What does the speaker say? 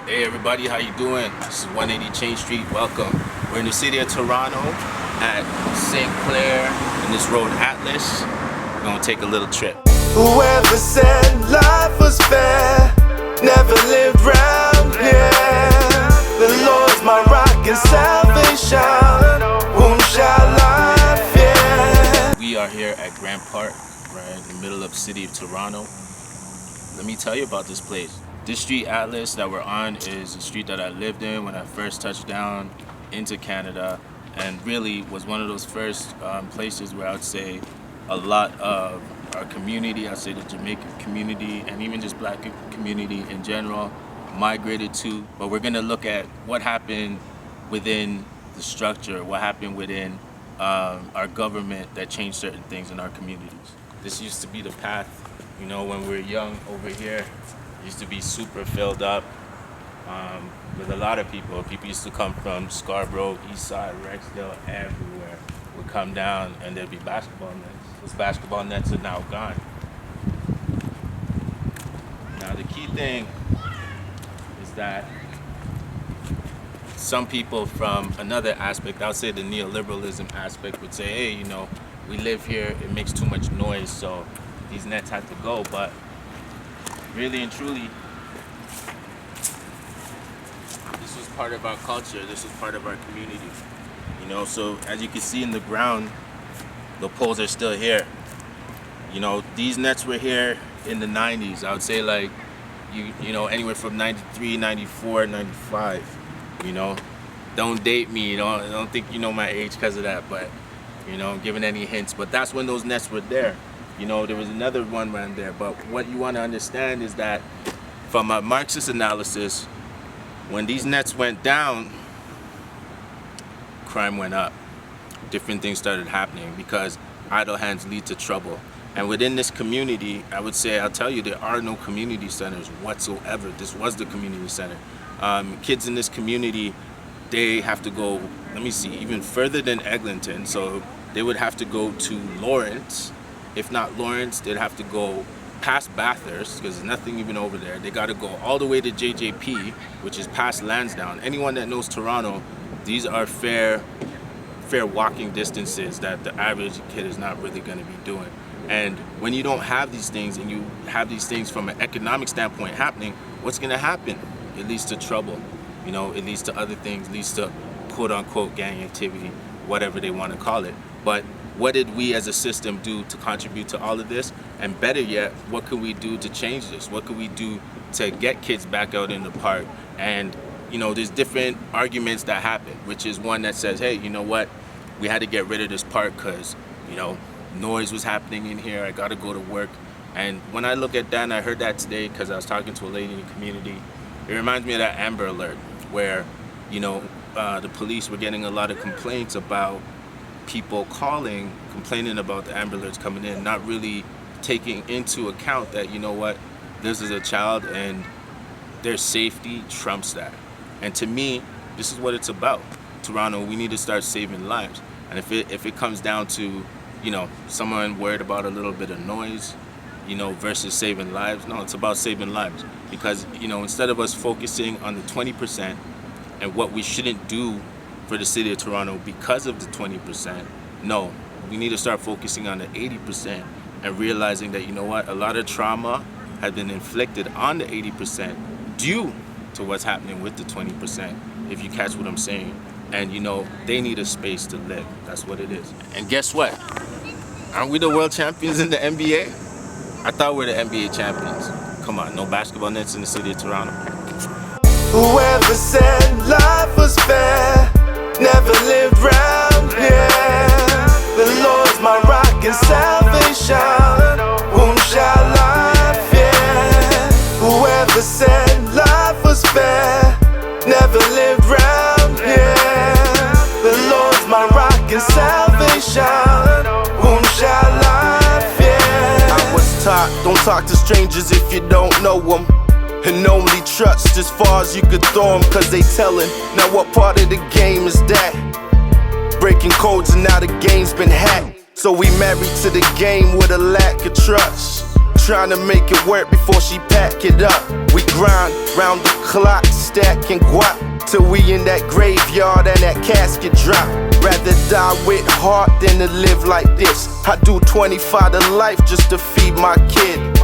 Hey everybody, how you doing? This is 180 Change Street. Welcome. We're in the city of Toronto at St. Clair in this road Atlas. We're gonna take a little trip. Whoever said life was fair never lived round here. The Lord's my rock and salvation. Whom shall I fear? We are here at Grant Park, right in the middle of the city of Toronto. Let me tell you about this place. This street Atlas that we're on is a street that I lived in when I first touched down into Canada, and really was one of those first places where I would say a lot of our community, I'd say the Jamaican community and even just black community in general, migrated to. But we're gonna look at what happened within the structure, what happened within our government that changed certain things in our communities. This used to be the path, you know, when we were young over here. Used to be super filled up with a lot of people. People used to come from Scarborough, Eastside, Rexdale, everywhere. Would come down and there'd be basketball nets. Those basketball nets are now gone. Now the key thing is that some people from another aspect, I would say the neoliberalism aspect, would say, hey, you know, we live here, it makes too much noise, so these nets have to go. But really and truly, this was part of our culture, this was part of our community, you know. So as you can see in the ground, the poles are still here. You know, these nets were here in the 90s. I would say like, you know, anywhere from 93, 94, 95, you know. Don't date me, you know, I don't think you know my age because of that, but, you know, giving any hints. But that's when those nets were there. You know, there was another one around there, but what you want to understand is that from a Marxist analysis, when these nets went down, crime went up. Different things started happening because idle hands lead to trouble. And within this community, I would say, I'll tell you, there are no community centers whatsoever. This was the community center. Kids in this community, they have to go, let me see, even further than Eglinton. So they would have to go to Lawrence. If not Lawrence, they'd have to go past Bathurst, because there's nothing even over there. They got to go all the way to JJP, which is past Lansdowne. Anyone that knows Toronto, these are fair walking distances that the average kid is not really going to be doing. And when you don't have these things, and you have these things from an economic standpoint happening, what's going to happen? It leads to trouble. You know, it leads to other things, leads to quote-unquote gang activity, whatever they want to call it. But what did we as a system do to contribute to all of this? And better yet, what could we do to change this? What could we do to get kids back out in the park? And, you know, there's different arguments that happen, which is one that says, hey, you know what? We had to get rid of this park because, you know, noise was happening in here. I got to go to work. And when I look at that, and I heard that today because I was talking to a lady in the community, it reminds me of that Amber Alert where, you know, the police were getting a lot of complaints about people complaining about the Amber Alerts coming in, not really taking into account that, you know what, this is a child and their safety trumps that. And to me, this is what it's about. Toronto, we need to start saving lives. And if it comes down to, you know, someone worried about a little bit of noise, you know, versus saving lives, no, it's about saving lives. Because, you know, instead of us focusing on the 20% and what we shouldn't do for the city of Toronto because of the 20%. No, we need to start focusing on the 80% and realizing that, you know what, a lot of trauma has been inflicted on the 80% due to what's happening with the 20%, if you catch what I'm saying. And, you know, they need a space to live. That's what it is. And guess what? Aren't we the world champions in the NBA? I thought we were the NBA champions. Come on, no basketball nets in the city of Toronto. Whoever said life was fair never lived round here. The Lord's my rock and salvation. Whom shall I fear? Whoever said life was fair never lived round here. The Lord's my rock and salvation. Whom shall I fear? I was taught, don't talk to strangers if you don't know them. And only trust as far as you could throw them, cause they tellin'. Now what part of the game is that? Breaking codes and now the game's been hacked. So we married to the game with a lack of trust. Trying to make it work before she pack it up. We grind round the clock, stacking guap till we in that graveyard and that casket drop. Rather die with heart than to live like this. I do 25 to life just to feed my kid.